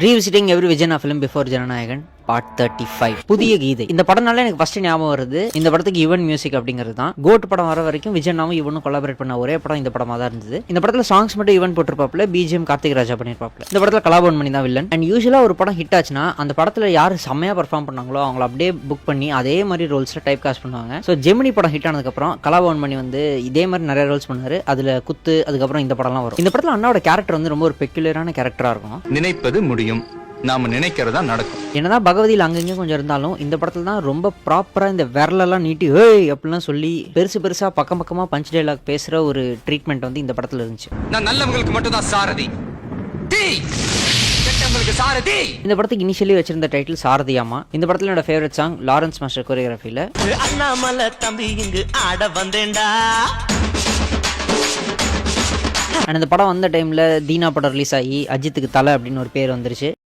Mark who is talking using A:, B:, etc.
A: Revisiting every விஜயனா film before Jananayagan part 35 Pudhiya கீதை. இந்த படம்னால எனக்கு ஃபர்ஸ்ட் ஞாபகம் வருது இந்த படத்துக்கு யுவன் மியூசிக் அப்படிங்கிறது தான். கோட் படம் வர வரைக்கும் விஜயனாவும் யுவனும் கொலாபரேட் பண்ண ஒரே படம் இந்த படமா தான் இருந்தது. இந்த படத்துல சாங்ஸ் மட்டும் யுவன் போட்டிருப்பாப்ல, பிஜிஎம் கார்த்திக் ராஜா பண்ணிருப்பாப்ல. இந்த படத்துல கலாபவன் மணி தான் வில்லன். அண்ட் யூஸ்வலா ஒரு படம் ஹிட் ஆச்சுன்னா அந்த படத்துல யாரு செம்மையா பெர்ஃபார்ம் பண்ணாங்களோ அவங்கள அப்படியே புக் பண்ணி அதே மாதிரி ரோல்ஸ்ல டைப் காஸ்ட் பண்ணுவாங்க. ஸோ ஜெமினி படம் ஹிட் ஆனதுக்கு அப்புறம் கலாபவன் மணி வந்து இதே மாதிரி நிறைய ரோல்ஸ் பண்ணாரு. அதுல குத்து, அதுக்கப்புறம் இந்த படம்லாம் வரும். இந்த படத்துல அண்ணாவோட கேரக்டர் வந்து ரொம்ப ஒரு பெக்குலரான கேரக்டரா இருக்கும்.
B: நினைப்பது முடியும், நாம நினைக்கிறதா நடக்கும்.
A: என்னதான் பகவதியில் அங்கங்க கொஞ்சம் இருந்தாலும் இந்த படத்துல தான் ரொம்ப ப்ராப்பரா இந்த விரலெல்லாம் நீட்டி ஏய் அப்படிலாம் சொல்லி பெருசா பக்கமா பஞ்ச் டைலாக் பேசுற ஒரு ட்ரீட்மெண்ட் வந்து இந்த படத்துல இருந்துச்சு.
B: நான் நல்லவங்களுக்கு மட்டும் தான் சாரதி, சாரதி.
A: இந்த படத்துக்கு இனிஷியலி வச்சிருந்த டைட்டில் சாரதியாமா. இந்த படத்துல என்னோட ஃபேவரட் சாங் லாரன்ஸ் மாஸ்டர் கோரியோகிராஃபில
C: அண்ணாமலை தம்பி இங்கு ஆட வந்தேன்டா.
A: அந்த படம் வந்த டைம்ல தீனா படம் ரிலீஸ் ஆகி அஜித்துக்கு தலை அப்படின்னு ஒரு பேர் வந்துருச்சு.